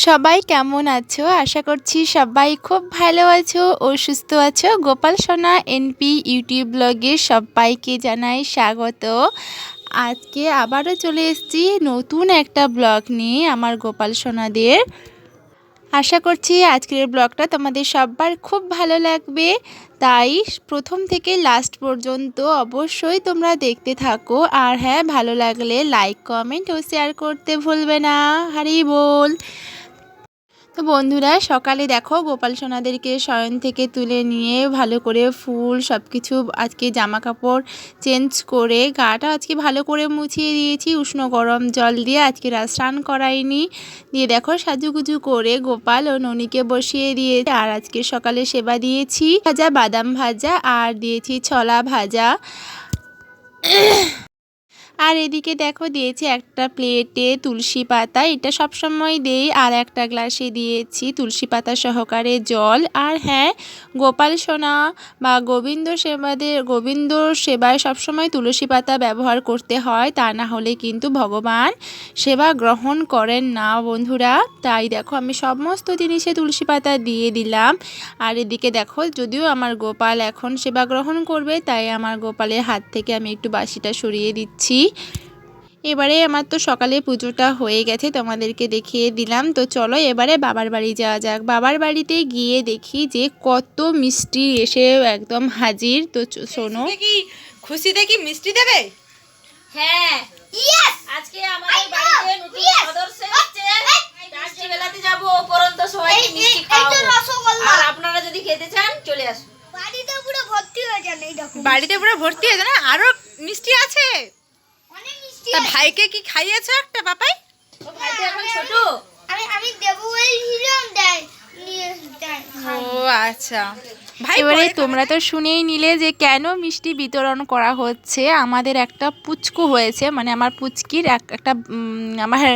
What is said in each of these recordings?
সবাই কেমন আছো? আশা করছি সবাই খুব ভালো আছো ও সুস্থ আছো। গোপাল সোনা এনপি ইউটিউব ব্লগে সবাইকে জানাই স্বাগত। আজকে আবারও চলে এসেছি নতুন একটা ব্লগ নিয়ে আমার গোপাল সোনাদের। আশা করছি আজকের ব্লগটা তোমাদের সবার খুব ভালো লাগবে, তাই প্রথম থেকে লাস্ট পর্যন্ত অবশ্যই তোমরা দেখতে থাকো। আর হ্যাঁ, ভালো লাগলে লাইক কমেন্ট ও শেয়ার করতে ভুলবে না। হরি বল। তো বন্ধুরা, সকালে দেখো গোপাল সোনাদেরকে শয়ন থেকে তুলে নিয়ে ভালো করে ফুল সব কিছু আজকে জামা কাপড় চেঞ্জ করে গাটা আজকে ভালো করে মুছিয়ে দিয়েছি উষ্ণ গরম জল দিয়ে। আজকে স্নান করাইনি, দিয়ে দেখো সাজুগুজু করে গোপাল ও ননীকে বসিয়ে দিয়েছি। আর আজকে সকালে সেবা দিয়েছি ভাজা, বাদাম ভাজা, আর দিয়েছি ছোলা ভাজা। আর এদিকে দেখো দিয়েছি একটা প্লেটে তুলসী পাতা, এটা সবসময় দেই। আর একটা গ্লাসে দিয়েছি তুলসী পাতা সহকারে জল। আর হ্যাঁ, গোপাল সোনা বা গোবিন্দ সেবায় সবসময় তুলসী পাতা ব্যবহার করতে হয়, তা না হলে কিন্তু ভগবান সেবা গ্রহণ করেন না বন্ধুরা। তাই দেখো আমি সমস্ত জিনিসে তুলসী পাতা দিয়ে দিলাম। আর এদিকে দেখো, যদিও আমার গোপাল এখন সেবা গ্রহণ করবে, তাই আমার গোপালের হাত থেকে আমি একটু বাসিটা সরিয়ে দিচ্ছি। এবারে আমার তো সকালে পুজোটা হয়ে গেছে, তোমাদেরকে দেখিয়ে দিলাম। তো চলো এবারে বাবার বাড়ি যাওয়া যাক। বাবার বাড়িতে গিয়ে দেখি যে কত মিষ্টি এসে একদম হাজির। তো শোনো, খুশিতে কি মিষ্টি দেবে? হ্যাঁ, আজকে আমাদের বাড়িতে নতুন সদস্য এসেছে। রাত্রি বেলাতে যাব, উপরন্ত সবাইকে মিষ্টি খাওয়াবো। আর আপনারা যদি খেতে চান চলে আসুন। বাড়িতে পুরো ভর্তি হয়ে যাবে না? আরো মিষ্টি আছে। তা ভাইকে কি খাইয়েছো একটা পাপাই? ও ভাই তো এখন ছোট। আমি দেবো বলছিলাম, দেয় নিয়ে দেয়। ও আচ্ছা ভাই, এবারে তোমরা তো শুনেই নিলে যে কেন মিষ্টি বিতরণ করা হচ্ছে। আমাদের একটা পুচকু হয়েছে, মানে আমার পুচকির একটা আমার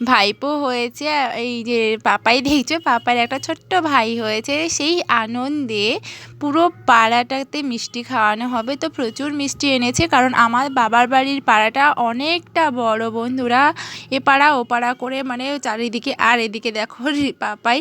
ভাইপো হয়েছে। এই যে পাপাই দেখছো, পাপার একটা ছোট্ট ভাই হয়েছে। সেই আনন্দে পুরো পাড়াটাতে মিষ্টি খাওয়ানো হবে। তো প্রচুর মিষ্টি এনেছে, কারণ আমার বাবার বাড়ির পাড়াটা অনেকটা বড় বন্ধুরা। এ পাড়া ও পাড়া করে মানে চারিদিকে। আর এদিকে দেখো পাপাই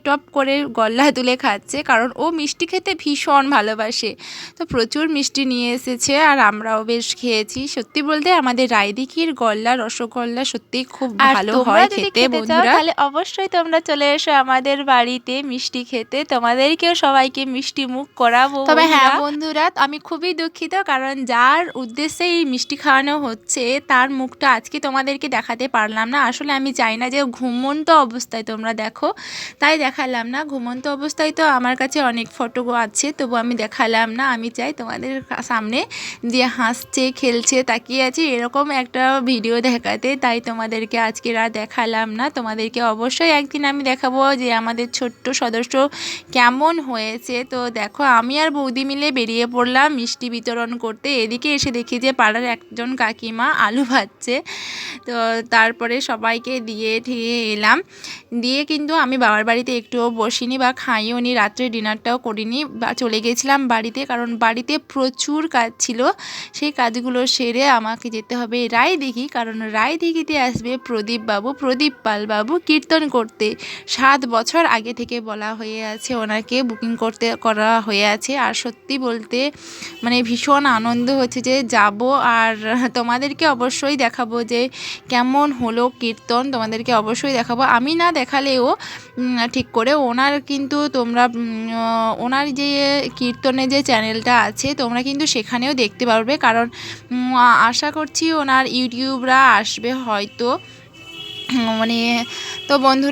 টপ করে গল্লা তুলে খাচ্ছে, কারণ ও মিষ্টি খেতে ভীষণ ভালোবাসে। তো প্রচুর মিষ্টি নিয়ে এসেছে, আর আমরাও বেশ খেয়েছি। সত্যি বলতে আমাদের রায়দিঘির গল্লা রসগোল্লা সত্যি খুব ভালো হয় খেতে বন্ধুরা। তাহলে অবশ্যই তোমরা চলে এসো আমাদের বাড়িতে মিষ্টি খেতে, তোমাদেরকেও সবাইকে মিষ্টি মুখ করাবো। তবে হ্যাঁ বন্ধুরা, আমি খুবই দুঃখিত, কারণ যার উদ্দেশ্যে এই মিষ্টি খাওয়ানো হচ্ছে তার মুখটা আজকে তোমাদেরকে দেখাতে পারলাম না। আসলে আমি চাই না যে ঘুমন্ত অবস্থায় তোমরা দেখো, তাই দেখালাম না। ঘুমন্ত অবস্থায় তো আমার কাছে অনেক ফটো আছে, তবু আমি দেখালাম না। আমি চাই তোমাদের সামনে যে হাসছে খেলছে তাকিয়ে আছে এরকম একটা ভিডিও দেখাতে, তাই তোমাদেরকে আজকে আর দেখালাম না। তোমাদেরকে অবশ্যই একদিন আমি দেখাবো যে আমাদের ছোট্ট সদস্য কেমন হয়েছে। তো দেখো, আমি আর বৌদি মিলে বেরিয়ে পড়লাম মিষ্টি বিতরণ করতে। এদিকে এসে দেখি যে পাড়ার একজন কাকিমা আলু ভাজছে। তো তারপরে সবাইকে দিয়ে ঠিয়ে এলাম। দিয়ে কিন্তু আমি বাবার বাড়িতে একটুও বসিনি বা খাইও নি, রাত্রে ডিনারটাও করিনি, বা চলে গেছিলাম বাড়িতে, কারণ বাড়িতে প্রচুর কাজ ছিল। সেই কাজগুলো সেরে আমাকে যেতে হবে রায়দিঘি, কারণ রায়দিঘিতে আসবে প্রদীপ পাল বাবু কীর্তন করতে। 7 বছর আগে থেকে বলা হয়ে আছে, ওনাকে বুকিং করা হয়ে আছে। আর সত্যি বলতে মানে ভীষণ আনন্দ হচ্ছে যে যাব। আর তোমাদেরকে অবশ্যই দেখাবো যে কেমন হলো কীর্তন, তোমাদেরকে অবশ্যই দেখাবো। আমি না দেখালেও ঠিক করে ওনার কিন্তু তোমরা ওনার যে কীর্তনের যে চ্যানেলটা আছে তোমরা কিন্তু সেখানেও দেখতে পারবে, কারণ আশা করছি ওনার ইউটিউবরা আসবে হয়তো, মানে। তো বন্ধু